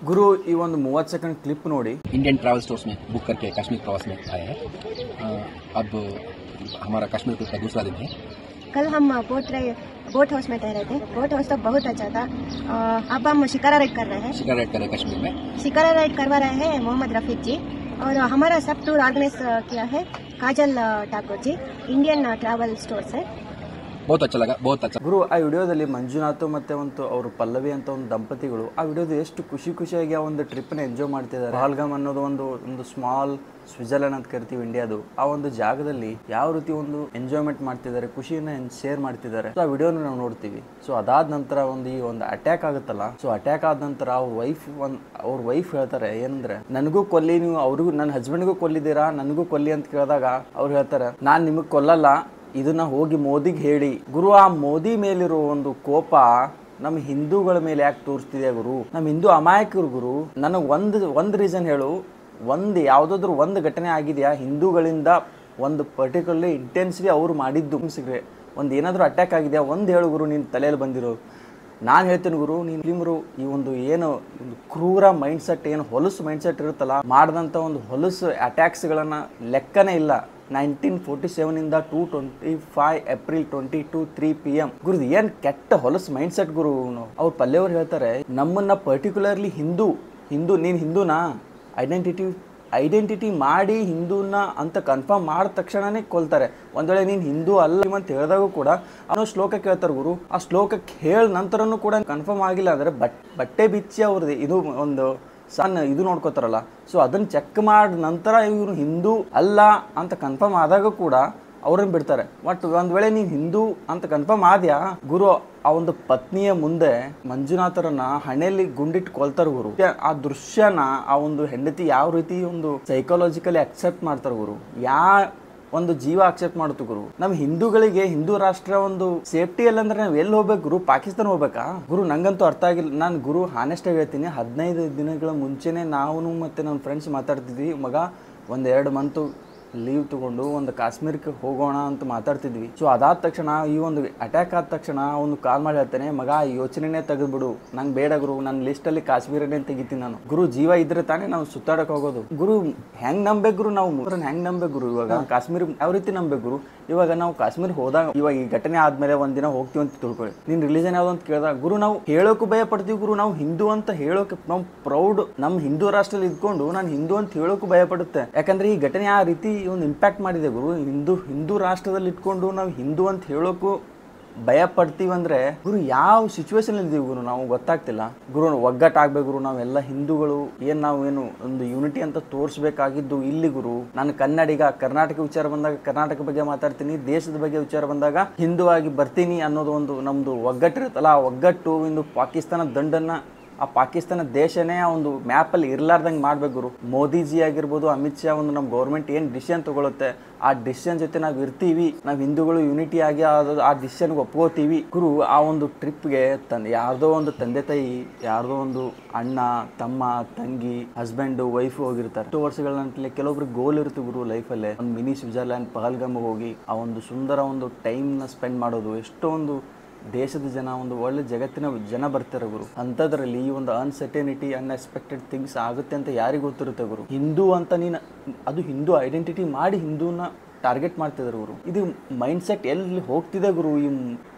गुरु ये 30 second clip नोड़ी Indian travel stores में बुक करके कश्मीर प्रवास में आए हैं। अब हमारा कश्मीर ट्रिप का दूसरा दिन है। कल हम बोट हाउस में ठहरे थे। बोट हाउस तो बहुत अच्छा था। अब हम शिकारा राइड कर रहे हैं। शिकारा राइड कर रहे हैं कश्मीर में। शिकारा राइड करवा रहे हैं मोहम्मद रफीक जी, और हमारा सब टूर ऑर्गेनाइज किया है काजल Thakur ji, Indian travel stores है। बहुत अच्छा लगा, बहुत अच्छा। ಗುರು ಆ ವಿಡಿಯೋದಲ್ಲಿ ಮಂಜುನಾಥ್ ಮತ್ತೆ ಅವರು ಪಲ್ಲವಿ ಅಂತ ಒಂದು ದಂಪತಿಗಳು ಆ ವಿಡಿಯೋದಲ್ಲಿ ಎಷ್ಟು ಖುಷಿಯಾಗಿ ಆ ಒಂದು ಟ್ರಿಪ್ ನ ಎಂಜಾಯ್ ಮಾಡ್ತಿದ್ದಾರೆ. ಪಹಲ್ಗಾಮ್ ಅನ್ನೋದು ಒಂದು ಸ್ಮಾಲ್ ಸ್ವಿಟ್ಜರ್ಲೆಂಡ್ ಅಂತ ಕರಿತೀವಿ ಇಂಡಿಯಾದು, ಆ ಒಂದು ಜಾಗದಲ್ಲಿ ಯಾವ ರೀತಿ ಒಂದು ಎಂಜಾಯ್ಮೆಂಟ್ ಮಾಡ್ತಿದ್ದಾರೆ, ಖುಷಿಯನ್ನ ಶೇರ್ ಮಾಡ್ತಿದ್ದಾರೆ. ಆ ವಿಡಿಯೋನ ನಾವು ನೋಡ್ತೀವಿ. ಸೊ ಅದಾದ ನಂತರ ಈ ಒಂದು ಅಟ್ಯಾಕ್ ಆಗುತ್ತಲ್ಲ, ಸೊ ಅಟ್ಯಾಕ್ ಆದ ನಂತರ ಅವ್ರ ವೈಫ್ ಹೇಳ್ತಾರೆ ಏನಂದ್ರೆ, ನನಗೂ ಕೊಲ್ಲಿ, ನೀವು ಅವ್ರಿಗೂ ನನ್ನ ಹಸ್ಬೆಂಡ್ಗೂ ಕೊಲ್ಲಿದ್ದೀರಾ, ನನಗೂ ಕೊಲ್ಲಿ ಅಂತ ಕೇಳಿದಾಗ ಅವ್ರು ಹೇಳ್ತಾರೆ, ನಾನ್ ನಿಮಗ್ ಕೊಲ್ಲಲ್ಲ, ಇದನ್ನ ಹೋಗಿ ಮೋದಿಗೆ ಹೇಳಿ. ಗುರು ಆ ಮೋದಿ ಮೇಲಿರೋ ಒಂದು ಕೋಪ ನಮ್ಮ ಹಿಂದೂಗಳ ಮೇಲೆ ಯಾಕೆ ತೋರಿಸ್ತಿದೆ ಗುರು? ನಮ್ಮ ಹಿಂದೂ ಅಮಾಯಕರು ಗುರು. ನನಗೆ ಒಂದು ರೀಸನ್ ಹೇಳು, ಯಾವುದಾದ್ರೂ ಒಂದು ಘಟನೆ ಆಗಿದೆಯಾ ಹಿಂದೂಗಳಿಂದ ಒಂದು ಪರ್ಟಿಕ್ಯುಲರ್ಲಿ ಇಂಟೆನ್ಸ್ಲಿ ಅವ್ರು ಮಾಡಿದ್ದು ಒಂದು ಏನಾದರೂ ಅಟ್ಯಾಕ್ ಆಗಿದೆಯಾ? ಒಂದು ಹೇಳು ಗುರು, ನಿನ್ನ ತಲೆಯಲ್ಲಿ ಬಂದಿರೋದು. ನಾನು ಹೇಳ್ತೀನಿ ಗುರು, ನೀನು ಫಿಲ್ಮ್ರು ಈ ಒಂದು ಕ್ರೂರ ಮೈಂಡ್ಸೆಟ್, ಏನು ಹೊಲಸು ಮೈಂಡ್ಸೆಟ್ ಇರುತ್ತಲ್ಲ, ಮಾಡಿದಂಥ ಒಂದು ಹೊಲಸು ಅಟ್ಯಾಕ್ಸ್ಗಳನ್ನು ಲೆಕ್ಕನೇ ಇಲ್ಲ. 1947 ಇಂದ 225 ಏಪ್ರಿಲ್ 22 3 PM ಗುರುದು ಏನ್ ಕೆಟ್ಟ ಹೊಲಸು ಮೈಂಡ್ಸೆಟ್ ಗುರು. ಅವ್ರು ಪಲ್ಲೆಯವ್ರು ಹೇಳ್ತಾರೆ, ನಮ್ಮನ್ನ ಪರ್ಟಿಕ್ಯುಲರ್ಲಿ ಹಿಂದೂ ನೀನ್ ಹಿಂದೂನಾ ಐಡೆಂಟಿಟಿ ಮಾಡಿ ಹಿಂದೂನ ಅಂತ ಕನ್ಫರ್ಮ್ ಮಾಡಿದ ತಕ್ಷಣನೇ ಕೊಲ್ತಾರೆ. ಒಂದ್ ವೇಳೆ ನೀನ್ ಹಿಂದೂ ಅಲ್ಲ ಅಂತ ಹೇಳಿದಾಗೂ ಕೂಡ ಅನ್ನೋ ಶ್ಲೋಕ ಕೇಳ್ತಾರೆ ಗುರು. ಆ ಶ್ಲೋಕಕ್ಕೆ ಹೇಳ ನಂತರನೂ ಕೂಡ ಕನ್ಫರ್ಮ್ ಆಗಿಲ್ಲ ಅಂದ್ರೆ ಬಟ್ಟೆ ಬಿಚ್ಚಿ ಅವ್ರದ್ದು ಇದು ಒಂದು ಸಣ್ಣ ಇದು ನೋಡ್ಕೋತಾರಲ್ಲ, ಸೊ ಅದನ್ನ ಚೆಕ್ ಮಾಡಿದ ನಂತರ ಇವರು ಹಿಂದೂ ಅಲ್ಲ ಅಂತ ಕನ್ಫರ್ಮ್ ಆದಾಗ ಕೂಡ ಅವ್ರನ್ನ ಬಿಡ್ತಾರೆ. ಬಟ್ ಒಂದ್ ವೇಳೆ ನೀನ್ ಹಿಂದೂ ಅಂತ ಕನ್ಫರ್ಮ್ ಆದ್ಯಾ ಗುರು, ಆ ಒಂದು ಪತ್ನಿಯ ಮುಂದೆ ಮಂಜುನಾಥರನ್ನ ಹಣೆಯಲ್ಲಿ ಗುಂಡಿಟ್ಟು ಕೊಲ್ತಾರ ಗುರು. ಆ ದೃಶ್ಯನ ಆ ಒಂದು ಹೆಂಡತಿ ಯಾವ ರೀತಿ ಒಂದು ಸೈಕಾಲಜಿಕಲಿ ಅಕ್ಸೆಪ್ಟ್ ಮಾಡ್ತಾರ ಗುರು, ಒಂದು ಜೀವ ಅಕ್ಸೆಪ್ಟ್ ಮಾಡುತ್ತೆ ಗುರು. ನಮ್ಮ ಹಿಂದೂಗಳಿಗೆ ಹಿಂದೂ ರಾಷ್ಟ್ರ ಒಂದು ಸೇಫ್ಟಿ ಇಲ್ಲ ಅಂದ್ರೆ ನಾವು ಎಲ್ಲಿ ಹೋಗ್ಬೇಕು ಗುರು? ಪಾಕಿಸ್ತಾನ ಹೋಗ್ಬೇಕಾ ಗುರು? ನಂಗಂತೂ ಅರ್ಥ ಆಗಿಲ್ಲ. ನಾನು ಗುರು ಹಾನೆಸ್ಟ್ ಆಗಿ ಹೇಳ್ತೀನಿ, 15 ದಿನಗಳ ಮುಂಚೆನೆ ನಾವು ಮತ್ತೆ ನನ್ನ ಫ್ರೆಂಡ್ಸ್ ಮಾತಾಡ್ತಿದ್ವಿ, ಮಗ 1-2 ಮಂತು ಲೀವ್ ತಗೊಂಡು ಒಂದು ಕಾಶ್ಮೀರಕ್ಕೆ ಹೋಗೋಣ ಅಂತ ಮಾತಾಡ್ತಿದ್ವಿ. ಸೊ ಅದಾದ ತಕ್ಷಣ ಈ ಒಂದು ಅಟ್ಯಾಕ್ ಆದ ತಕ್ಷಣ ಅವನು ಕಾಲ್ ಮಾಡಿ ಹೇಳ್ತಾನೆ, ಮಗ ಯೋಚನೆನೇ ತೆಗೆದ್ಬಿಡು, ನಂಗೆ ಬೇಡ ಗುರು, ನನ್ನ ಲಿಸ್ಟಲ್ಲಿ ಕಾಶ್ಮೀರನೇ ತೆಗಿತೀನಿ ನಾನು. ಗುರು ಜೀವ ಇದ್ರೆ ತಾನೇ ನಾವು ಸುತ್ತಾಡಕ್ ಹೋಗೋದು ಗುರು. ಹೆಂಗ್ ನಂಬೇಕು ಗುರು ನಾವು? ಹೆಂಗ್ ನಂಬೇಕು ಗುರು? ಇವಾಗ ಕಾಶ್ಮೀರ ಯಾವ ರೀತಿ ನಂಬೇಕು ಗುರು? ಇವಾಗ ನಾವು ಕಾಶ್ಮೀರ ಹೋದಾಗ, ಇವಾಗ ಈ ಘಟನೆ ಆದ್ಮೇಲೆ ಒಂದಿನ ಹೋಗ್ತೀವಿ ಅಂತ ತಿಳ್ಕೊಳ್ಳಿ, ನಿನ್ ರಿಲಿಜನ್ ಯಾವ್ದು ಅಂತ ಕೇಳಿದಾಗ ಗುರು ನಾವು ಹೇಳೋಕು ಭಯ ಪಡ್ತೀವಿ ಗುರು. ನಾವು ಹಿಂದೂ ಅಂತ ಹೇಳೋಕೆ ನಾವು ಪ್ರೌಡ್, ನಮ್ಮ ಹಿಂದೂ ರಾಷ್ಟ್ರದಲ್ಲಿ ಇದ್ಕೊಂಡು ನಾನು ಹಿಂದೂ ಅಂತ ಹೇಳೋಕು ಭಯ ಪಡುತ್ತೆ. ಯಾಕಂದ್ರೆ ಈ ಘಟನೆ ಆ ರೀತಿ ಒಂದು ಇಂಪ್ಯಾಕ್ಟ್ ಮಾಡಿದೆ ಗುರು. ಹಿಂದೂ ರಾಷ್ಟ್ರದಲ್ಲಿ ಇಟ್ಕೊಂಡು ನಾವು ಹಿಂದೂ ಅಂತ ಹೇಳೋಕು ಭಯ ಪಡ್ತೀವಂದ್ರೆ ಗುರು ಯಾವ ಸಿಚುವೇಶನ್ ಇದ್ದೀವಿ ಗುರು ನಾವು ಗೊತ್ತಾಗ್ತಿಲ್ಲ ಗುರು. ಒಗ್ಗಟ್ಟಾಗ್ಬೇಕು ಗುರು, ನಾವೆಲ್ಲ ಹಿಂದೂಗಳು ನಾವೇನು ಒಂದು ಯೂನಿಟಿ ಅಂತ ತೋರಿಸ್ಬೇಕಾಗಿದ್ದು ಇಲ್ಲಿ ಗುರು. ನಾನು ಕನ್ನಡಿಗ, ಕರ್ನಾಟಕ ವಿಚಾರ ಬಂದಾಗ ಕರ್ನಾಟಕ ಬಗ್ಗೆ ಮಾತಾಡ್ತೀನಿ, ದೇಶದ ಬಗ್ಗೆ ವಿಚಾರ ಬಂದಾಗ ಹಿಂದೂ ಆಗಿ ಬರ್ತೀನಿ ಅನ್ನೋದು ಒಂದು ನಮ್ದು ಒಗ್ಗಟ್ಟಿರುತ್ತಲ್ಲ, ಆ ಒಗ್ಗಟ್ಟು ಇಂದು ಪಾಕಿಸ್ತಾನ ದಂಡನ್ನ, ಆ ಪಾಕಿಸ್ತಾನ ದೇಶನೇ ಆ ಒಂದು ಮ್ಯಾಪಲ್ಲಿ ಇರ್ಲಾರ್ದಂಗೆ ಮಾಡ್ಬೇಕು ಗುರು. ಮೋದಿಜಿ ಆಗಿರ್ಬೋದು, ಅಮಿತ್ ಶಾ ಒಂದು ನಮ್ಮ ಗೌರ್ಮೆಂಟ್ ಏನು ಡಿಸಿಷನ್ ತಗೊಳುತ್ತೆ ಆ ಡಿಸಿಷನ್ ಜೊತೆ ನಾವು ಇರ್ತೀವಿ, ನಾವು ಹಿಂದೂಗಳು ಯೂನಿಟಿ ಆಗಿ ಆ ಡಿಸಿಷನ್ಗೆ ಒಪ್ಕೋತೀವಿ ಗುರು. ಆ ಒಂದು ಟ್ರಿಪ್ಗೆ ಯಾರ್ದೋ ಒಂದು ತಂದೆ ತಾಯಿ, ಯಾರ್ದೋ ಒಂದು ಅಣ್ಣ ತಮ್ಮ ತಂಗಿ, ಹಸ್ಬೆಂಡ್ ವೈಫ್ ಹೋಗಿರ್ತಾರೆ. 2 ವರ್ಷಗಳಂತಲೇ ಕೆಲವೊಬ್ರಿಗೆ ಗೋಲ್ ಇರುತ್ತೆ ಗುರು ಲೈಫಲ್ಲೇ, ಒಂದು ಮಿನಿ ಸ್ವಿಟ್ಜರ್ಲ್ಯಾಂಡ್ ಪಹಲ್ಗಾಮ್ ಹೋಗಿ ಆ ಒಂದು ಸುಂದರ ಒಂದು ಟೈಮ್ನ ಸ್ಪೆಂಡ್ ಮಾಡೋದು. ಎಷ್ಟೋ ಒಂದು ದೇಶದ ಜನ, ಒಂದು ಒಳ್ಳೆ ಜಗತ್ತಿನ ಜನ ಬರ್ತಾರೆ ಗುರು. ಅಂಥದ್ರಲ್ಲಿ ಈ ಒಂದು ಅನ್ಸರ್ಟನಿಟಿ, ಅನ್ಎಕ್ಸ್ಪೆಕ್ಟೆಡ್ ಥಿಂಗ್ಸ್ ಆಗುತ್ತೆ ಅಂತ ಯಾರಿಗೂ ಗೊತ್ತಿರುತ್ತೆ ಗುರು. ಹಿಂದೂ ಅಂತ ನೀನು ಅದು ಹಿಂದೂ ಐಡೆಂಟಿಟಿ ಮಾಡಿ ಹಿಂದೂನ ಟಾರ್ಗೆಟ್ ಮಾಡ್ತಿದ್ರು ಗುರು. ಇದು ಮೈಂಡ್ ಸೆಟ್ ಎಲ್ಲಿ ಹೋಗ್ತಿದೆ ಗುರು? ಈ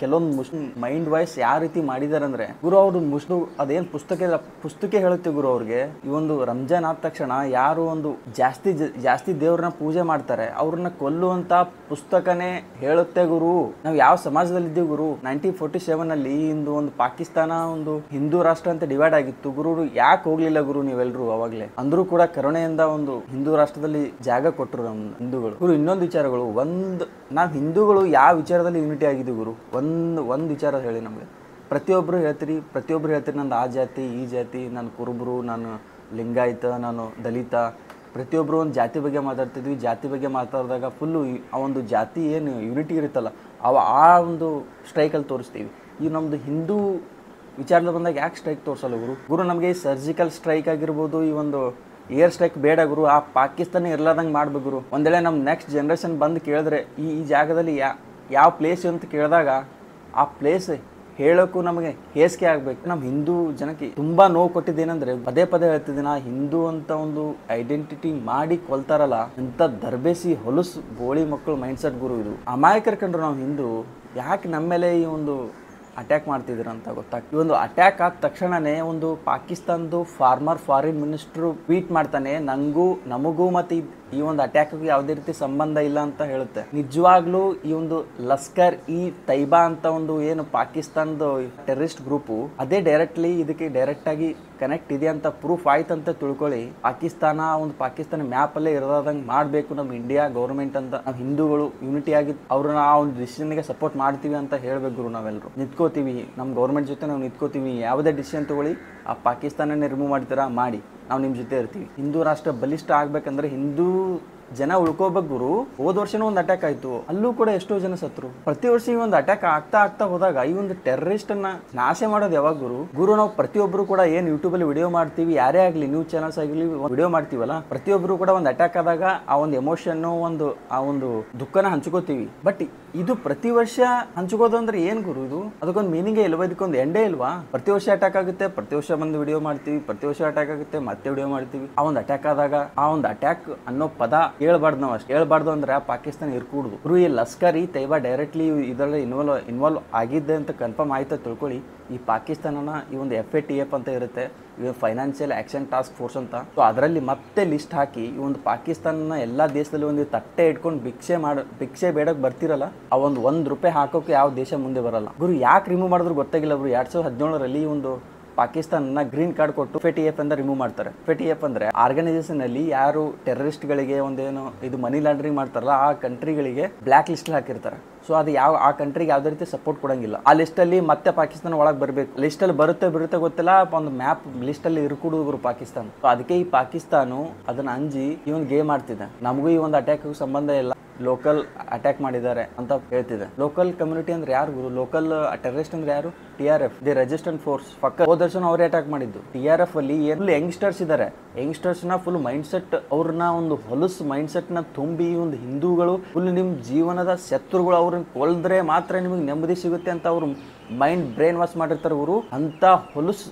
ಕೆಲವೊಂದು ಮುಸ್ಲಿಂ ಮೈಂಡ್ ವಾಯ್ಸ್ ಯಾವ ರೀತಿ ಮಾಡಿದಾರೆ ಅಂದ್ರೆ ಗುರು, ಅವ್ರು ಅದೇನ್ ಪುಸ್ತಕ ಹೇಳುತ್ತೆ ಗುರು. ಅವ್ರಿಗೆ ಈ ಒಂದು ರಂಜಾನ್ ಆದ ತಕ್ಷಣ ಯಾರು ಒಂದು ಜಾಸ್ತಿ ದೇವ್ರನ್ನ ಪೂಜೆ ಮಾಡ್ತಾರೆ ಅವ್ರನ್ನ ಕೊಲ್ಲುವಂತ ಪುಸ್ತಕನೇ ಹೇಳುತ್ತೆ ಗುರು. ನಾವು ಯಾವ ಸಮಾಜದಲ್ಲಿ ಇದ್ದೀವಿ ಗುರು? 1947 ಅಲ್ಲಿ ಇಂದು ಒಂದು ಪಾಕಿಸ್ತಾನ ಒಂದು ಹಿಂದೂ ರಾಷ್ಟ್ರ ಅಂತ ಡಿವೈಡ್ ಆಗಿತ್ತು ಗುರು. ಯಾಕೆ ಹೋಗ್ಲಿಲ್ಲ ಗುರು ನೀವೆಲ್ರು ಅವಾಗ್ಲೇ? ಅಂದ್ರೂ ಕೂಡ ಕರುಣೆಯಿಂದ ಒಂದು ಹಿಂದೂ ರಾಷ್ಟ್ರದಲ್ಲಿ ಜಾಗ ಕೊಟ್ಟರು ನಮ್ಮ ಹಿಂದೂಗಳು ಗುರು. ಇನ್ನೊಂದು ವಿಚಾರಗಳು, ನಾವು ಹಿಂದೂಗಳು ಯಾವ ವಿಚಾರದಲ್ಲಿ ಯೂನಿಟಿ ಆಗಿದ್ದೀವಿ ಗುರು? ಒಂದು ವಿಚಾರ ಹೇಳಿ ನಮಗೆ. ಪ್ರತಿಯೊಬ್ಬರು ಹೇಳ್ತೀರಿ ನಂದು ಆ ಜಾತಿ ಈ ಜಾತಿ, ನಾನು ಕುರುಬರು, ನಾನು ಲಿಂಗಾಯತ, ನಾನು ದಲಿತ. ಪ್ರತಿಯೊಬ್ಬರು ಒಂದು ಜಾತಿ ಬಗ್ಗೆ ಮಾತಾಡ್ತಿದ್ವಿ. ಜಾತಿ ಬಗ್ಗೆ ಮಾತಾಡಿದಾಗ ಫುಲ್ಲು ಆ ಒಂದು ಜಾತಿ ಏನು ಯೂನಿಟಿ ಇರುತ್ತಲ್ಲ ಆ ಒಂದು ಸ್ಟ್ರೈಕಲ್ಲಿ ತೋರಿಸ್ತೀವಿ. ಈ ನಮ್ಮದು ಹಿಂದೂ ವಿಚಾರದಲ್ಲಿ ಬಂದಾಗ ಯಾಕೆ ಸ್ಟ್ರೈಕ್ ತೋರಿಸಲ್ಲ ಗುರು? ನಮಗೆ ಸರ್ಜಿಕಲ್ ಸ್ಟ್ರೈಕ್ ಆಗಿರ್ಬೋದು, ಈ ಒಂದು ಏರ್ ಸ್ಟ್ರೈಕ್ ಬೇಡ ಗುರು. ಆ ಪಾಕಿಸ್ತಾನ ಇರ್ಲಾರ್ದಂಗೆ ಮಾಡ್ಬೇಕು ಗುರು. ಒಂದ್ ವೇಳೆ ನಮ್ಮ ನೆಕ್ಸ್ಟ್ ಜನರೇಷನ್ ಬಂದು ಕೇಳಿದ್ರೆ ಈ ಜಾಗದಲ್ಲಿ ಯಾವ ಪ್ಲೇಸ್ ಅಂತ ಕೇಳಿದಾಗ ಆ ಪ್ಲೇಸ್ ಹೇಳೋಕ್ಕೂ ನಮಗೆ ಹೇಸಿಗೆ ಆಗ್ಬೇಕು. ನಮ್ಮ ಹಿಂದೂ ಜನಕ್ಕೆ ತುಂಬಾ ನೋವು ಕೊಟ್ಟಿದ್ದೇನೆಂದ್ರೆ ಪದೇ ಪದೇ ಹೇಳ್ತಿದ್ದೀನಿ, ಹಿಂದೂ ಅಂತ ಒಂದು ಐಡೆಂಟಿಟಿ ಮಾಡಿ ಕೊಲ್ತಾರಲ್ಲ, ಇಂಥ ದರ್ಬೇಸಿ ಹೊಲಸು ಬೋಳಿ ಮಕ್ಕಳು ಮೈಂಡ್ ಸೆಟ್ ಗುರು. ಇದು ಅಮಾಯಕರ ಕಂಡ್ರು ನಾವು ಹಿಂದೂ ಯಾಕೆ ನಮ್ಮ ಮೇಲೆ ಈ ಒಂದು ಅಟ್ಯಾಕ್ ಮಾಡ್ತಿದ್ರು ಅಂತ ಗೊತ್ತಾಗ್ತದೆ. ಈ ಒಂದು ಅಟ್ಯಾಕ್ ಆದ ತಕ್ಷಣನೇ ಒಂದು ಪಾಕಿಸ್ತಾನದ ಫಾರಿನ್ ಮಿನಿಸ್ಟ್ರು ಟ್ವೀಟ್ ಮಾಡ್ತಾನೆ, ನಮಗೂ ಮತ್ತೆ ಈ ಒಂದು ಅಟ್ಯಾಕ್ಗೆ ಯಾವುದೇ ರೀತಿ ಸಂಬಂಧ ಇಲ್ಲ ಅಂತ ಹೇಳುತ್ತೆ. ನಿಜವಾಗ್ಲೂ ಈ ಒಂದು ಲಷ್ಕರ್ ಇ ತೈಬಾ ಅಂತ ಒಂದು ಏನು ಪಾಕಿಸ್ತಾನದ ಟೆರರಿಸ್ಟ್ ಗ್ರೂಪು ಅದೇ ಇದಕ್ಕೆ ಡೈರೆಕ್ಟ್ ಆಗಿ ಕನೆಕ್ಟ್ ಇದೆ ಅಂತ ಪ್ರೂಫ್ ಆಯ್ತಂತ ತಿಳ್ಕೊಳ್ಳಿ. ಪಾಕಿಸ್ತಾನ ಮ್ಯಾಪ್ ಅಲ್ಲೇ ಇರೋದಂಗೆ ಮಾಡಬೇಕು ನಮ್ಮ ಇಂಡಿಯಾ ಗೌರ್ಮೆಂಟ್ ಅಂತ. ನಾವು ಹಿಂದೂಗಳು ಯೂನಿಟಿ ಆಗಿ ಅವ್ರನ್ನ ಆ ಒಂದು ಡಿಸಿಷನ್ಗೆ ಸಪೋರ್ಟ್ ಮಾಡ್ತೀವಿ ಅಂತ ಹೇಳ್ಬೇಕು. ನಾವೆಲ್ಲರೂ ನಿಂತ್ಕೋತೀವಿ, ನಮ್ಮ ಗೌರ್ಮೆಂಟ್ ಜೊತೆ ನಾವು ನಿಂತ್ಕೋತೀವಿ. ಯಾವುದೇ ಡಿಸಿಷನ್ ತಗೊಳ್ಳಿ, ಆ ಪಾಕಿಸ್ತಾನನೇ ರಿಮೂವ್ ಮಾಡ್ತೀರಾ ಮಾಡಿ, ನಾವು ನಿಮ್ಮ ಜೊತೆ ಇರ್ತೀವಿ. ಹಿಂದೂ ರಾಷ್ಟ್ರ ಬಲಿಷ್ಠ ಆಗ್ಬೇಕಂದ್ರೆ ಹಿಂದೂ ಜನ ಉಳ್ಕೋಬೇಕು ಗುರು. ಹೋದ ವರ್ಷನೂ ಒಂದು ಅಟ್ಯಾಕ್ ಆಯ್ತು, ಅಲ್ಲೂ ಕೂಡ ಎಷ್ಟೋ ಜನ ಸತ್ರು. ಪ್ರತಿ ವರ್ಷ ಈ ಒಂದು ಅಟ್ಯಾಕ್ ಆಗ್ತಾ ಹೋದಾಗ ಈ ಒಂದು ಟೆರರಿಸ್ಟ್ ಅನ್ನ ನಾಶ ಮಾಡೋದು ಯಾವಾಗ ಗುರು? ನಾವು ಪ್ರತಿಯೊಬ್ಬರು ಕೂಡ ಏನ್ ಯೂಟ್ಯೂಬ್ ಅಲ್ಲಿ ವಿಡಿಯೋ ಮಾಡ್ತೀವಿ, ಯಾರೇ ಆಗ್ಲಿ ನ್ಯೂಸ್ ಚಾನಲ್ಸ್ ಆಗಲಿ ವಿಡಿಯೋ ಮಾಡ್ತೀವಲ್ಲ, ಪ್ರತಿಯೊಬ್ಬರು ಕೂಡ ಒಂದು ಅಟ್ಯಾಕ್ ಆದಾಗ ಆ ಒಂದು ಎಮೋಷನ್ ಆ ಒಂದು ದುಃಖನ ಹಂಚ್ಕೋತೀವಿ. ಬಟ್ ಇದು ಪ್ರತಿ ವರ್ಷ ಹಂಚ್ಕೋದು ಅಂದ್ರೆ ಏನ್ ಗುರು? ಇದು ಅದಕ್ಕೊಂದು ಮೀನಿಂಗೇ ಇಲ್ವಾ? ಇದಕ್ಕೊಂದು ಎಂಡೇ ಇಲ್ವಾ? ಪ್ರತಿ ವರ್ಷ ಅಟ್ಯಾಕ್ ಆಗುತ್ತೆ, ಪ್ರತಿ ವರ್ಷ ಬಂದು ವಿಡಿಯೋ ಮಾಡ್ತೀವಿ, ಪ್ರತಿ ವರ್ಷ ಅಟ್ಯಾಕ್ ಆಗುತ್ತೆ, ಮತ್ತೆ ವಿಡಿಯೋ ಮಾಡ್ತೀವಿ. ಆ ಒಂದು ಅಟ್ಯಾಕ್ ಆದಾಗ ಆ ಒಂದು ಅಟ್ಯಾಕ್ ಅನ್ನೋ ಪದ ಹೇಳ್ಬಾರ್ದು. ನಾವು ಅಷ್ಟು ಹೇಳ್ಬಾರ್ದು ಅಂದ್ರೆ ಪಾಕಿಸ್ತಾನ ಇರ್ಕೂಡುದು ಗುರು. ಈ ಲಷ್ಕರ್ ಇ ತೈಬಾ ಡೈರೆಕ್ಟ್ಲಿ ಇದರಲ್ಲಿ ಇನ್ವಾಲ್ವ್ ಆಗಿದ್ದೆ ಅಂತ ಕನ್ಫರ್ಮ್ ಆಯ್ತಾ ತಿಳ್ಕೊಳ್ಳಿ. ಈ ಪಾಕಿಸ್ತಾನನ ಈ ಒಂದು FATF ಅಂತ ಇರುತ್ತೆ, ಫೈನಾನ್ಷಿಯಲ್ ಆಕ್ಷನ್ ಟಾಸ್ಕ್ ಫೋರ್ಸ್ ಅಂತ. ಸೊ ಅದರಲ್ಲಿ ಮತ್ತೆ ಲಿಸ್ಟ್ ಹಾಕಿ ಈ ಒಂದು ಪಾಕಿಸ್ತಾನ ಎಲ್ಲಾ ದೇಶದಲ್ಲಿ ಒಂದು ತಟ್ಟೆ ಇಟ್ಕೊಂಡು ಭಿಕ್ಷೆ ಬೇಡಕ್ ಬರ್ತಿರಲ್ಲ, ಆ ಒಂದು ₹1 ಹಾಕೋಕೆ ಯಾವ ದೇಶ ಮುಂದೆ ಬರಲ್ಲ ಗುರು. ಯಾಕೆ ರಿಮೂವ್ ಮಾಡಿದ್ರು ಗೊತ್ತಾಗಿಲ್ಲ ಗುರು. 2017ರಲ್ಲಿ ಈ ಒಂದು ಪಾಕಿಸ್ತಾನ ಗ್ರೀನ್ ಕಾರ್ಡ್ ಕೊಟ್ಟು FATF ಅಂತ ರಿಮೂವ್ ಮಾಡ್ತಾರೆ. FATF ಅಂದ್ರೆ ಆರ್ಗನೈಸೇಷನ್ ಅಲ್ಲಿ ಯಾರು ಟೆರರಿಸ್ಟ್ ಗಳಿಗೆ ಒಂದೇನು ಇದು ಮನಿ ಲಾಂಡ್ರಿಂಗ್ ಮಾಡ್ತಾರಲ್ಲ, ಆ ಕಂಟ್ರಿಗಳಿಗೆ ಬ್ಲಾಕ್ ಲಿಸ್ಟ್ ಹಾಕಿರ್ತಾರೆ. ಸೊ ಅದು ಆ ಕಂಟ್ರಿಗೆ ಯಾವುದೇ ರೀತಿ ಸಪೋರ್ಟ್ ಕೊಡಂಗಿಲ್ಲ. ಆ ಲಿಸ್ಟ್ ಅಲ್ಲಿ ಮತ್ತೆ ಪಾಕಿಸ್ತಾನ ಒಳಗೆ ಬರಬೇಕು. ಲಿಸ್ಟ್ ಅಲ್ಲಿ ಬರುತ್ತೆ ಗೊತ್ತಿಲ್ಲ, ಒಂದು ಮ್ಯಾಪ್ ಲಿಸ್ಟ್ ಅಲ್ಲಿ ಇರ್ಕೂಡುದು ಪಾಕಿಸ್ತಾನ. ಸೊ ಅದಕ್ಕೆ ಈ ಪಾಕಿಸ್ತಾನ ಅದನ್ನ ಅಂಜಿ ಈ ಒಂದು ಗೇಮ್ ಆಡ್ತಿದೆ. ನಮಗೂ ಈ ಒಂದು ಅಟ್ಯಾಕ್ ಸಂಬಂಧ ಇಲ್ಲ, ಲೋಕಲ್ ಅಟ್ಯಾಕ್ ಮಾಡಿದ್ದಾರೆ ಅಂತ ಹೇಳ್ತಿದೆ. ಲೋಕಲ್ ಕಮ್ಯುನಿಟಿ ಅಂದ್ರೆ ಯಾರು ಗುರು? ಲೋಕಲ್ ಟೆರರಿಸ್ಟ್ ಅಂದ್ರೆ ಯಾರು? TRF, the resistant force. ಹೋದ ವರ್ಷ ಅವರೇ ಅಟ್ಯಾಕ್ ಮಾಡಿದ್ದು. TRF ಅಲ್ಲಿ ಫುಲ್ ಯಂಗ್ಸ್ಟರ್ಸ್ ಇದ್ದಾರೆ. ಯಂಗ್ಸ್ಟರ್ಸ್ ನ ಫುಲ್ ಮೈಂಡ್ ಸೆಟ್, ಅವ್ರನ್ನ ಒಂದು ಹೊಲಸು ಮೈಂಡ್ ಸೆಟ್ ನ ತುಂಬಿ ಒಂದು ಹಿಂದೂಗಳು ಫುಲ್ ನಿಮ್ ಜೀವನದ ಶತ್ರುಗಳು, ಅವ್ರನ್ನ ಕೊಲ್ದ್ರೆ ಮಾತ್ರ ನಿಮಗೆ ನೆಮ್ಮದಿ ಸಿಗುತ್ತೆ ಅಂತ ಅವ್ರು ಮೈಂಡ್ ಬ್ರೈನ್ ವಾಶ್ ಮಾಡಿರ್ತಾರೆ ಗುರು. ಅಂತ ಹೊಲಸು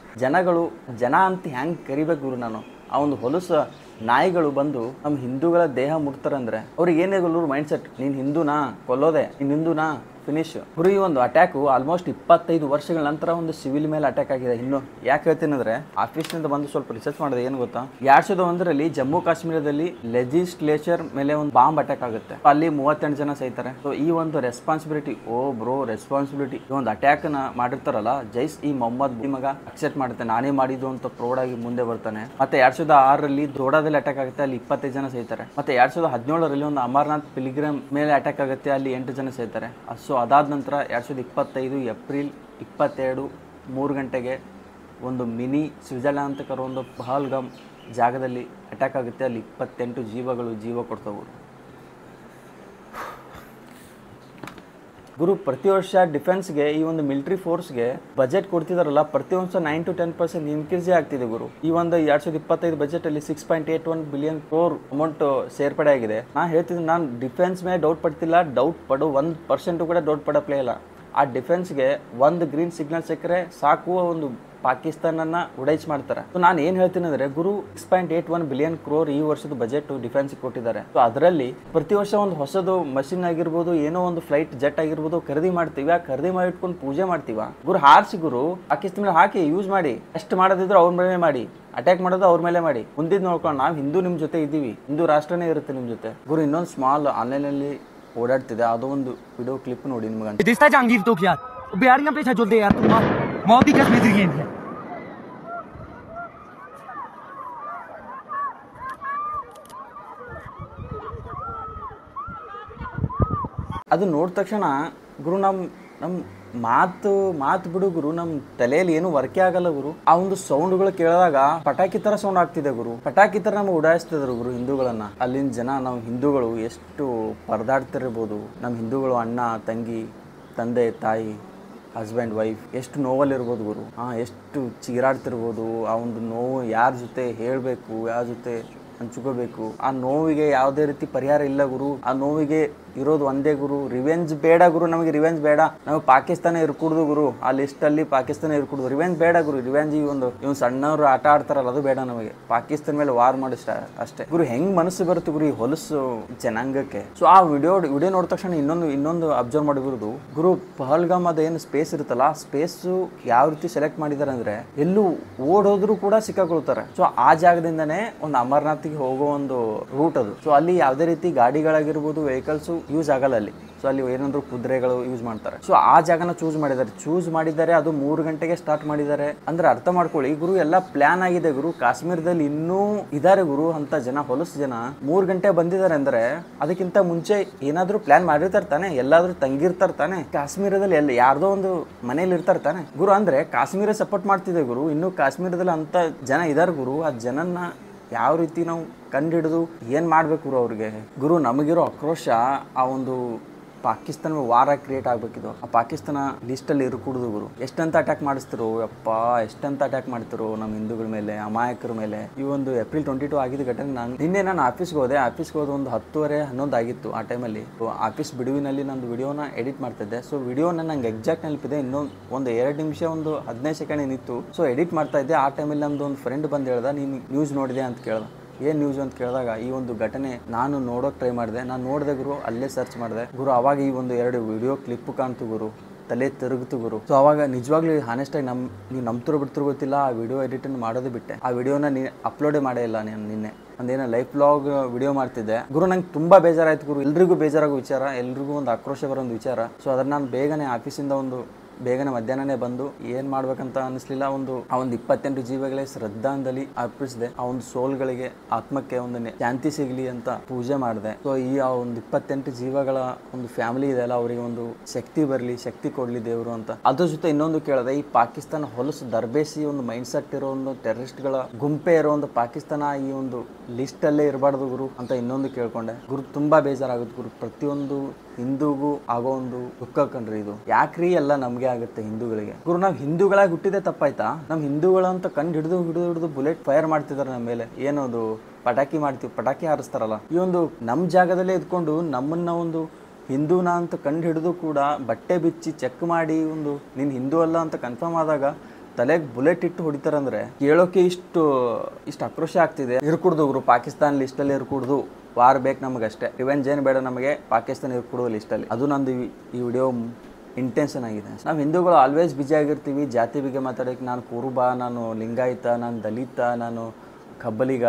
ಜನ ಅಂತ ಹೆಂಗ್ ಕರಿಬೇಕು ಗುರು ನಾನು? ಆ ಒಂದು ಹೊಲಸು ನಾಯಿಗಳು ಬಂದು ನಮ್ಮ ಹಿಂದೂಗಳ ದೇಹ ಮುಟ್ತಾರಂದ್ರೆ ಅವ್ರಿಗೆ ಏನೇ ಮೈಂಡ್ ಸೆಟ್, ನೀನ್ ಹಿಂದೂನಾ ಕೊಲ್ಲೋದೆ, ನೀನ್ ಹಿಂದೂನಾ ಫಿನಿಶ್ ಗುರು. ಈ ಒಂದು ಅಟ್ಯಾಕ್ ಆಲ್ಮೋಸ್ಟ್ 25 ವರ್ಷಗಳ ನಂತರ ಒಂದು ಸಿವಿಲ್ ಮೇಲೆ ಅಟ್ಯಾಕ್ ಆಗಿದೆ. ಇನ್ನು ಯಾಕೆ ಹೇಳ್ತೀನಿ ಅಂದ್ರೆ ಆಫೀಸ್ನಿಂದ ಬಂದು ಸ್ವಲ್ಪ ರಿಸರ್ಚ್ ಮಾಡಿದೆ. ಏನು ಗೊತ್ತಾ, 2001ರಲ್ಲಿ ಜಮ್ಮು ಕಾಶ್ಮೀರದಲ್ಲಿ ಲೆಜಿಸ್ಲೇಚರ್ ಮೇಲೆ ಒಂದು ಬಾಂಬ್ ಅಟ್ಯಾಕ್ ಆಗುತ್ತೆ. ಅಲ್ಲಿ 38 ಜನ ಸಾಯ್ತಾರೆ. ಸೊ ಈ ಒಂದು ರೆಸ್ಪಾನ್ಸಿಬಿಲಿಟಿ, ರೆಸ್ಪಾನ್ಸಿಬಿಲಿಟಿ ಈ ಒಂದು ಅಟ್ಯಾಕ್ ನ ಮಾಡಿರ್ತಾರಲ್ಲ, ಜೈಸ್ ಇ ಮೊಹಮ್ಮದ್ ಮಗ ಅಕ್ಸೆಪ್ಟ್ ಮಾಡುತ್ತೆ, ನಾನೇ ಮಾಡಿದ್ದು ಅಂತ ಪ್ರೌಡ್ ಆಗಿ ಮುಂದೆ ಬರ್ತಾನೆ. ಮತ್ತೆ 2006ರಲ್ಲಿ ದೋಡಾದಲ್ಲಿ ಅಟ್ಯಾಕ್ ಆಗುತ್ತೆ, ಅಲ್ಲಿ 25 ಜನ ಸಾಯ್ತಾರೆ. ಮತ್ತೆ 2017ರಲ್ಲಿ ಒಂದು ಅಮರ್ನಾಥ್ ಪಿಲ್ಗ್ರಿಮ್ ಮೇಲೆ ಅಟ್ಯಾಕ್ ಆಗುತ್ತೆ, ಅಲ್ಲಿ 8 ಜನ ಸಾಯ್ತಾರೆ. ಸೊ ಅದಾದ ನಂತರ 2025 ಏಪ್ರಿಲ್ 22 3 ಗಂಟೆಗೆ ಒಂದು ಮಿನಿ ಸ್ವಿಟ್ಜರ್ಲ್ಯಾಂಡ್ ಅಂತ ಕರೋ ಒಂದು ಪಹಲ್ಗಾಮ್ ಜಾಗದಲ್ಲಿ ಅಟ್ಯಾಕ್ ಆಗುತ್ತೆ, ಅಲ್ಲಿ 28 ಜೀವ ಕೊಡ್ತವು ಗುರು. ಪ್ರತಿ ವರ್ಷ ಡಿಫೆನ್ಸ್ಗೆ ಈ ಒಂದು ಮಿಲಿಟರಿ ಫೋರ್ಸ್ಗೆ ಬಜೆಟ್ ಕೊಡ್ತಿದಾರಲ್ಲ, ಪ್ರತಿ ವರ್ಷ 9 to 10% ಇನ್ಕ್ರೀಸ್ ಆಗ್ತಿದೆ ಗುರು. ಈ ಒಂದು 2025 ಬಜೆಟ್ ಅಲ್ಲಿ 6.81 ಬಿಲಿಯನ್ ಕ್ರೋರ್ ಅಮೌಂಟ್ ಸೇರ್ಪಡೆ ಆಗಿದೆ. ನಾ ಹೇಳ್ತಿದ್ದೀನಿ, ನಾನು ಡಿಫೆನ್ಸ್ ಮೇಲೆ ಡೌಟ್ ಪಡ್ತಿಲ್ಲ, ಡೌಟ್ ಪಡೋ 1% ಕೂಡ ಡೌಟ್ ಪಡಪ್ಲೇ ಇಲ್ಲ. ಆ ಡಿಫೆನ್ಸ್ಗೆ ಒಂದು ಗ್ರೀನ್ ಸಿಗ್ನಲ್ ಸಿಕ್ಕರೆ ಸಾಕು, ಒಂದು ಪಾಕಿಸ್ತಾನನ್ನ ಉಡೈಚ್ ಮಾಡ್ತಾರೆ. ಸೊ ನಾನು ಏನ್ ಹೇಳ್ತೀನಿ ಅಂದ್ರೆ ಗುರು, 6.81 ಬಿಲಿಯನ್ ಕ್ರೋರ್ ಈ ವರ್ಷದ ಬಜೆಟ್ ಡಿಫೆನ್ಸ್ ಕೊಟ್ಟಿದ್ದಾರೆ. ಸೊ ಅದರಲ್ಲಿ ಪ್ರತಿ ವರ್ಷ ಒಂದು ಹೊಸದು ಮಷಿನ್ ಆಗಿರ್ಬೋದು, ಏನೋ ಒಂದು ಫ್ಲೈಟ್ ಜೆಟ್ ಆಗಿರ್ಬೋದು ಖರೀದಿ ಮಾಡ್ತೀವಿ. ಆ ಖರೀದಿ ಮಾಡಿ ಇಟ್ಕೊಂಡು ಪೂಜೆ ಮಾಡ್ತೀವ ಗುರು. ಹಾರಿಸಿ ಗುರು, ಪಾಕಿಸ್ತಾನ ಹಾಕಿ ಯೂಸ್ ಮಾಡಿ. ಎಷ್ಟು ಮಾಡೋದಿದ್ರು ಅವ್ರ ಮೇಲೆ ಮಾಡಿ, ಅಟ್ಯಾಕ್ ಮಾಡೋದು ಅವ್ರ ಮೇಲೆ ಮಾಡಿ. ಮುಂದಿದ್ ನೋಡ್ಕೊಂಡು ನಾವು ಹಿಂದೂ ನಿಮ್ ಜೊತೆ ಇದ್ದೀವಿ, ಹಿಂದೂ ರಾಷ್ಟ್ರನೇ ಇರುತ್ತೆ ನಿಮ್ ಜೊತೆ ಗುರು. ಇನ್ನೊಂದು ಸ್ಮಾಲ್ ಆನ್ಲೈನ್ ಅಲ್ಲಿ ಓಡಾಡ್ತಿದೆ, ಅದು ಒಂದು ವಿಡಿಯೋ ಕ್ಲಿಪ್ ನೋಡಿ ನಿಮ್ಗೆ. जहांगीर तो क्या बिहारियां पे छजोदे यार, तुम मौत की कसम है। ಅದು ನೋಡಿದ ತಕ್ಷಣ ಗುರು ನಮ್ಮ ಮಾತು ಬಿಡು ಗುರು, ನಮ್ಮ ತಲೆಯಲ್ಲಿ ಏನು ವರ್ಕೇ ಆಗಲ್ಲ ಗುರು. ಆ ಒಂದು ಸೌಂಡ್ಗಳು ಕೇಳಿದಾಗ ಪಟಾಕಿ ತರ ಸೌಂಡ್ ಆಗ್ತಿದೆ ಗುರು. ಪಟಾಕಿ ತರ ನಮ್ಗೆ ಉಡಾಯಿಸ್ತಿದ್ರು ಗುರು ಹಿಂದೂಗಳನ್ನ. ಅಲ್ಲಿನ ಜನ, ನಾವು ಹಿಂದೂಗಳು ಎಷ್ಟು ಪರದಾಡ್ತಿರ್ಬೋದು. ನಮ್ಮ ಹಿಂದೂಗಳು ಅಣ್ಣ ತಂಗಿ, ತಂದೆ ತಾಯಿ, ಹಸ್ಬೆಂಡ್ ವೈಫ್ ಎಷ್ಟು ನೋವಲ್ಲಿರ್ಬೋದು ಗುರು. ಎಷ್ಟು ಚೀರಾಡ್ತಿರ್ಬೋದು. ಆ ಒಂದು ನೋವು ಯಾರ ಜೊತೆ ಹೇಳಬೇಕು, ಯಾರ ಜೊತೆ ಹಂಚ್ಕೋಬೇಕು. ಆ ನೋವಿಗೆ ಯಾವುದೇ ರೀತಿ ಪರಿಹಾರ ಇಲ್ಲ ಗುರು. ಆ ನೋವಿಗೆ ಇರೋದು ಒಂದೇ ಗುರು, ರಿವೆಂಜ್ ಬೇಡ ಗುರು, ನಮಗೆ ರಿವೆಂಜ್ ಬೇಡ, ನಮಗೆ ಪಾಕಿಸ್ತಾನ ಇರ್ಕೂಡ್ದು ಗುರು, ಆ ಲಿಸ್ಟಲ್ಲಿ ಪಾಕಿಸ್ತಾನ ಇರ್ಕೂಡ್ದು, ರಿವೆಂಜ್ ಬೇಡ ಗುರು, ರಿವೆಂಜ್ ಇವ್ನು ಸಣ್ಣವರು ಆಟ ಆಡ್ತಾರಲ್ಲ ಅದು ಬೇಡ ನಮಗೆ, ಪಾಕಿಸ್ತಾನ ಮೇಲೆ ವಾರ್ ಮಾಡಿ ಅಷ್ಟೇ ಗುರು. ಹೆಂಗ್ ಮನಸ್ಸು ಬರುತ್ತೆ ಗುರು ಈ ಹೊಲಸು ಜನಾಂಗಕ್ಕೆ. ಸೊ ಆ ವಿಡಿಯೋ ನೋಡಿದ ತಕ್ಷಣ ಇನ್ನೊಂದು ಅಬ್ಸರ್ವ್ ಮಾಡಿಬಿಡುದು ಗುರು, ಪಹಲ್ಗಾಮ್ ಅದೇನು ಸ್ಪೇಸ್ ಇರುತ್ತಲ್ಲ, ಆ ಸ್ಪೇಸು ಯಾವ ರೀತಿ ಸೆಲೆಕ್ಟ್ ಮಾಡಿದ್ದಾರೆ ಅಂದ್ರೆ ಎಲ್ಲೂ ಓಡೋದ್ರು ಕೂಡ ಸಿಕ್ಕಾಕೊಳ್ತಾರೆ. ಸೊ ಆ ಜಾಗದಿಂದನೇ ಒಂದು ಅಮರ್ನಾಥ್ಗೆ ಹೋಗೋ ಒಂದು ರೂಟ್ ಅದು. ಸೊ ಅಲ್ಲಿ ಯಾವುದೇ ರೀತಿ ಗಾಡಿಗಳಾಗಿರ್ಬೋದು, ವೆಹಿಕಲ್ಸ್ ಯೂಸ್ ಆಗಲ್ಲ ಅಲ್ಲಿ. ಸೊ ಅಲ್ಲಿ ಏನಾದ್ರು ಕುದುರೆಗಳು ಯೂಸ್ ಮಾಡ್ತಾರೆ. ಸೊ ಆ ಜಾಗನ ಚೂಸ್ ಮಾಡಿದ್ದಾರೆ. ಅದು 3 ಗಂಟೆಗೆ ಸ್ಟಾರ್ಟ್ ಮಾಡಿದ್ದಾರೆ ಅಂದ್ರೆ ಅರ್ಥ ಮಾಡ್ಕೊಳ್ಳಿ ಗುರು, ಎಲ್ಲ ಪ್ಲಾನ್ ಆಗಿದೆ ಗುರು. ಕಾಶ್ಮೀರದಲ್ಲಿ ಇನ್ನೂ ಇದಾರೆ ಗುರು ಅಂತ ಜನ, ಹೊಲಸು ಜನ 3 ಗಂಟೆ ಬಂದಿದ್ದಾರೆ ಅಂದ್ರೆ ಅದಕ್ಕಿಂತ ಮುಂಚೆ ಏನಾದ್ರು ಪ್ಲಾನ್ ಮಾಡಿರ್ತಾರೆ ತಾನೆ, ಎಲ್ಲಾದ್ರೂ ತಂಗಿರ್ತಾರೆ ತಾನೆ, ಕಾಶ್ಮೀರದಲ್ಲಿ ಯಾರ್ದೋ ಒಂದು ಮನೇಲಿ ಇರ್ತಾರೆ ತಾನೆ ಗುರು. ಅಂದ್ರೆ ಕಾಶ್ಮೀರ ಸಪೋರ್ಟ್ ಮಾಡ್ತಿದೆ ಗುರು, ಇನ್ನು ಕಾಶ್ಮೀರದಲ್ಲಿ ಅಂತ ಜನ ಇದಾರೆ ಗುರು. ಆ ಜನನ್ನ ಯಾವ ರೀತಿ ನಾವು ಕಂಡಿಡಿದು ಏನ್ ಮಾಡ್ಬೇಕು ಗುರು ಅವ್ರಿಗೆ ಗುರು. ನಮಗಿರೋ ಆಕ್ರೋಶ ಆ ಒಂದು ಪಾಕಿಸ್ತಾನ ವಾರ ಕ್ರಿಯೇಟ್ ಆಗ್ಬೇಕಿದು. ಆ ಪಾಕಿಸ್ತಾನ ಲಿಸ್ಟಲ್ಲಿ ಇರ್ಕೂಡುದು ಗುರು. ಎಷ್ಟಂತ ಅಟ್ಯಾಕ್ ಮಾಡಿಸ್ತಿರು ಯಪ್ಪ, ಎಷ್ಟಂತ ಅಟ್ಯಾಕ್ ಮಾಡ್ತಿರು ನಮ್ಮ ಹಿಂದೂಗಳ ಮೇಲೆ, ಅಮಾಯಕರ ಮೇಲೆ. ಈ ಒಂದು ಏಪ್ರಿಲ್ 22 ಆಗಿದ್ದ ಘಟನೆ ನಾನು ಆಫೀಸ್ಗೆ ಹೋದೆ ಒಂದು 10:30, 11 ಆಗಿತ್ತು. ಆ ಟೈಮಲ್ಲಿ ಆಫೀಸ್ ಬಿಡುವಿನಲ್ಲಿ ನಂದು ವಿಡಿಯೋನ ಎಡಿಟ್ ಮಾಡ್ತಿದ್ದೆ. ಸೊ ವಿಡಿಯೋನ ನಂಗೆ ಎಕ್ಸಾಕ್ಟ್ ನೆನಪಿದೆ, ಒಂದು 2 ನಿಮಿಷ 15 ಸೆಕೆಂಡ್ ಏನಿತ್ತು. ಸೊ ಎಡಿಟ್ ಮಾಡ್ತಾ ಇದ್ದೆ. ಆ ಟೈಮಲ್ಲಿ ನಮ್ದು ಒಂದು ಫ್ರೆಂಡ್ ಬಂದು ಹೇಳ್ದ, ನೀನು ನ್ಯೂಸ್ ನೋಡಿದೆ ಅಂತ ಕೇಳ್ದ. ಏನು ನ್ಯೂಸ್ ಅಂತ ಕೇಳಿದಾಗ ಈ ಒಂದು ಘಟನೆ ನಾನು ನೋಡೋಕೆ ಟ್ರೈ ಮಾಡಿದೆ. ನಾನು ನೋಡಿದೆ ಗುರು, ಅಲ್ಲೇ ಸರ್ಚ್ ಮಾಡಿದೆ ಗುರು. ಅವಾಗ ಈ ಒಂದು 2 ವಿಡಿಯೋ ಕ್ಲಿಪ್ ಕಾಣ್ತು ಗುರು, ತಲೆ ತಿರುಗಿತು ಗುರು. ಸೊ ಅವಾಗ ನಿಜವಾಗ್ಲೂ ಹಾನೆಸ್ಟಾಗಿ ನೀವು ನಂಬ್ತಿರೋ ಬಿಡ್ತಿರೋ ಗೊತ್ತಿಲ್ಲ, ಆ ವಿಡಿಯೋ ಎಡಿಟನ್ನು ಮಾಡೋದು ಬಿಟ್ಟೆ. ಆ ವಿಡಿಯೋನ ಅಪ್ಲೋಡೇ ಮಾಡೇ ಇಲ್ಲ ನಾನು ನಿನ್ನೆ. ಒಂದೇನೋ ಲೈಫ್ ವ್ಲಾಗ್ ವಿಡಿಯೋ ಮಾಡ್ತಿದ್ದೆ ಗುರು. ನಂಗೆ ತುಂಬಾ ಬೇಜಾರಾಯ್ತು ಗುರು. ಎಲ್ರಿಗೂ ಬೇಜಾರಾಗೋ ವಿಚಾರ, ಎಲ್ರಿಗೂ ಒಂದು ಆಕ್ರೋಶ ಬರೋ ಒಂದು ವಿಚಾರ. ಸೊ ಅದನ್ನ ನಾನು ಬೇಗನೆ ಆಫೀಸಿಂದ ಬೇಗನೆ ಮಧ್ಯಾಹ್ನನೇ ಬಂದು ಏನ್ ಮಾಡ್ಬೇಕಂತ ಅನಿಸ್ಲಿಲ್ಲ. ಆ ಒಂದು 28 ಜೀವಗಳೇ ಶ್ರದ್ಧಾಂಜಲಿ ಅರ್ಪಿಸಿದೆ. ಆ ಒಂದು ಸೋಲ್ಗಳಿಗೆ, ಆತ್ಮಕ್ಕೆ ಒಂದು ಶಾಂತಿ ಸಿಗಲಿ ಅಂತ ಪೂಜೆ ಮಾಡಿದೆ. ಸೊ ಆ ಒಂದು 28 ಜೀವಗಳ ಒಂದು ಫ್ಯಾಮಿಲಿ ಇದೆ ಅಲ್ಲ, ಅವರಿಗೆ ಒಂದು ಶಕ್ತಿ ಬರಲಿ, ಶಕ್ತಿ ಕೊಡ್ಲಿ ದೇವರು ಅಂತ. ಅದ್ರ ಜೊತೆ ಇನ್ನೊಂದು ಕೇಳಿದೆ, ಈ ಪಾಕಿಸ್ತಾನ ಹೊಲಸು ದರ್ಬೇಸಿ ಒಂದು ಮೈಂಡ್ ಸೆಟ್ ಇರೋ ಒಂದು ಟೆರರಿಸ್ಟ್ಗಳ ಗುಂಪೆ ಇರೋ ಒಂದು ಪಾಕಿಸ್ತಾನ ಈ ಒಂದು ಲಿಸ್ಟ್ ಅಲ್ಲೇ ಇರಬಾರ್ದು ಗುರು ಅಂತ ಇನ್ನೊಂದು ಕೇಳ್ಕೊಂಡೆ ಗುರು. ತುಂಬಾ ಬೇಜಾರಾಗುತ್ತೆ ಗುರು. ಪ್ರತಿಯೊಂದು ಹಿಂದೂಗೂ ಆಗೋ ಒಂದು ದುಃಖ ಕಣ್ರಿ ಇದು. ಯಾಕ್ರಿ ಎಲ್ಲ ನಮ್ಗೆ ಆಗುತ್ತೆ ಹಿಂದೂಗಳಿಗೆ ಗುರು. ನಾವ್ ಹಿಂದೂಗಳಾಗಿ ಹುಟ್ಟಿದೆ ತಪ್ಪಾಯ್ತಾ? ನಮ್ ಹಿಂದೂಗಳಂತ ಕಂಡು ಹಿಡಿದು ಬುಲೆಟ್ ಫೈರ್ ಮಾಡ್ತಿದಾರೆ ನಮ್ಮ ಮೇಲೆ. ಏನದು ಪಟಾಕಿ ಹಾರಿಸ್ತಾರಲ್ಲ, ಈ ಒಂದು ನಮ್ ಜಾಗದಲ್ಲೇ ಇದ್ಕೊಂಡು ನಮ್ಮನ್ನ ಒಂದು ಹಿಂದೂನ ಅಂತ ಕಂಡು ಹಿಡಿದು ಕೂಡ ಬಟ್ಟೆ ಬಿಚ್ಚಿ ಚೆಕ್ ಮಾಡಿ ನೀನ್ ಹಿಂದೂ ಅಲ್ಲ ಅಂತ ಕನ್ಫರ್ಮ್ ಆದಾಗ ತಲೆಗೆ ಬುಲೆಟ್ ಇಟ್ಟು ಹೊಡಿತಾರಂದ್ರೆ ಕೇಳೋಕೆ ಇಷ್ಟು ಆಕ್ರೋಶ ಆಗ್ತಿದೆ. ಇರ್ಕೂಡ್ದು ಗುರು, ಪಾಕಿಸ್ತಾನ ಲಿಸ್ಟಲ್ಲಿ ಇರ್ಕೂಡ್ದು. ವಾರ್ ಬೇಕು ನಮಗಷ್ಟೇ, ರಿವೆಂಜ್ ಏನು ಬೇಡ ನಮಗೆ, ಪಾಕಿಸ್ತಾನ ಇರ್ಕೂಡುವ ಲಿಸ್ಟಲ್ಲಿ. ಅದು ನಂದು ಈ ವಿಡಿಯೋ ಇಂಟೆನ್ಷನ್ ಆಗಿದೆ. ನಾವು ಹಿಂದೂಗಳು ಆಲ್ವೇಸ್ ಬಿಜಿ ಆಗಿರ್ತೀವಿ ಜಾತಿ ಬಗ್ಗೆ ಮಾತಾಡೋಕ್ಕೆ. ನಾನು ಕುರುಬ, ನಾನು ಲಿಂಗಾಯತ, ನಾನು ದಲಿತ, ನಾನು ಕಬ್ಬಲಿಗ,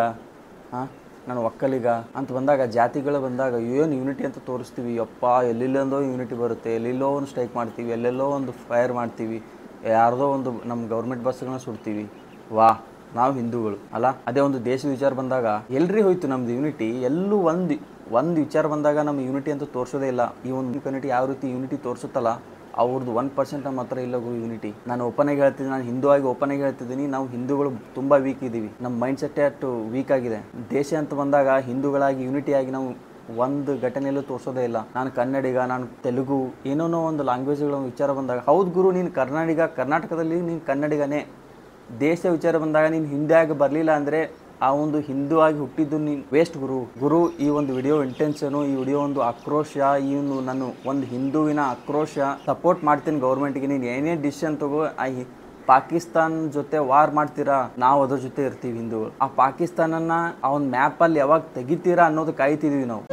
ನಾನು ಒಕ್ಕಲಿಗ ಅಂತ ಬಂದಾಗ, ಜಾತಿಗಳು ಬಂದಾಗ ಏನು ಯೂನಿಟಿ ಅಂತ ತೋರಿಸ್ತೀವಿ. ಯಪ್ಪ, ಎಲ್ಲೆಲ್ಲೊಂದೋ ಯೂನಿಟಿ ಬರುತ್ತೆ, ಎಲ್ಲೆಲ್ಲೋ ಒಂದು ಸ್ಟ್ರೈಕ್ ಮಾಡ್ತೀವಿ, ಎಲ್ಲೆಲ್ಲೋ ಒಂದು ಫೈರ್ ಮಾಡ್ತೀವಿ, ಯಾರ್ದೋ ಒಂದು ನಮ್ಮ ಗೌರ್ಮೆಂಟ್ ಬಸ್ಗಳನ್ನ ಸುಡ್ತೀವಿ. ನಾವು ಹಿಂದೂಗಳು ಅಲ್ಲ. ಅದೇ ಒಂದು ದೇಶದ ವಿಚಾರ ಬಂದಾಗ ಎಲ್ರಿ ಹೋಯ್ತು ನಮ್ದು ಯೂನಿಟಿ. ಎಲ್ಲೂ ಒಂದು ವಿಚಾರ ಬಂದಾಗ ನಮ್ಮ ಯೂನಿಟಿ ಅಂತ ತೋರಿಸೋದೇ ಇಲ್ಲ. ಈ ಒಂದು ಕಮ್ಯುನಿಟಿ ಯಾವ ರೀತಿ ಯೂನಿಟಿ ತೋರಿಸುತ್ತಲ್ಲ, ಅವ್ರದ್ದು 1% ನಮ್ಮ ಹತ್ರ ಇಲ್ಲ ಗುರು ಯೂನಿಟಿ. ನಾನು ಓಪನಾಗಿ ಹೇಳ್ತಿದ್ದೀನಿ, ನಾನು ಹಿಂದೂ ಆಗಿ ಓಪನಾಗಿ ಹೇಳ್ತಿದ್ದೀನಿ, ನಾವು ಹಿಂದೂಗಳು ತುಂಬ ವೀಕ್ ಇದ್ದೀವಿ. ನಮ್ಮ ಮೈಂಡ್ ಸೆಟ್ಟೇ ಅಷ್ಟು ವೀಕ್ ಆಗಿದೆ. ದೇಶ ಅಂತ ಬಂದಾಗ ಹಿಂದೂಗಳಾಗಿ ಯೂನಿಟಿಯಾಗಿ ನಾವು ಒಂದು ಘಟನೆಯಲ್ಲೂ ತೋರಿಸೋದೇ ಇಲ್ಲ. ನಾನು ಕನ್ನಡಿಗ, ನಾನು ತೆಲುಗು, ಏನೋ ಒಂದು ಲ್ಯಾಂಗ್ವೇಜ್ಗಳ ವಿಚಾರ ಬಂದಾಗ, ಹೌದು ಗುರು ನೀನು ಕರ್ನಾಟಕದಲ್ಲಿ ನೀನು ಕನ್ನಡಿಗನೇ. ದೇಶ ವಿಚಾರ ಬಂದಾಗ ನೀನು ಹಿಂದೆ ಆಗಿ ಬರಲಿಲ್ಲ ಅಂದರೆ ಆ ಒಂದು ಹಿಂದೂ ಆಗಿ ಹುಟ್ಟಿದ್ದು ನೀನು ವೇಸ್ಟ್ ಗುರು. ಈ ಒಂದು ವಿಡಿಯೋ ಇಂಟೆನ್ಷನು, ಈ ವಿಡಿಯೋ ಒಂದು ಆಕ್ರೋಶ, ನಾನು ಒಂದು ಹಿಂದೂವಿನ ಆಕ್ರೋಶ ಸಪೋರ್ಟ್ ಮಾಡ್ತೀನಿ ಗೌರ್ಮೆಂಟ್ಗೆ. ನೀನು ಏನೇ ಡಿಸಿಷನ್ ತಗೋ, ಪಾಕಿಸ್ತಾನ ಜೊತೆ ವಾರ್ ಮಾಡ್ತೀರಾ, ನಾವು ಅದ್ರ ಜೊತೆ ಇರ್ತೀವಿ ಹಿಂದೂಗಳು. ಆ ಪಾಕಿಸ್ತಾನನ ಆ ಒಂದು ಮ್ಯಾಪಲ್ಲಿ ಯಾವಾಗ ತೆಗಿತೀರಾ ಅನ್ನೋದು ಕಾಯ್ತಿದೀವಿ ನಾವು.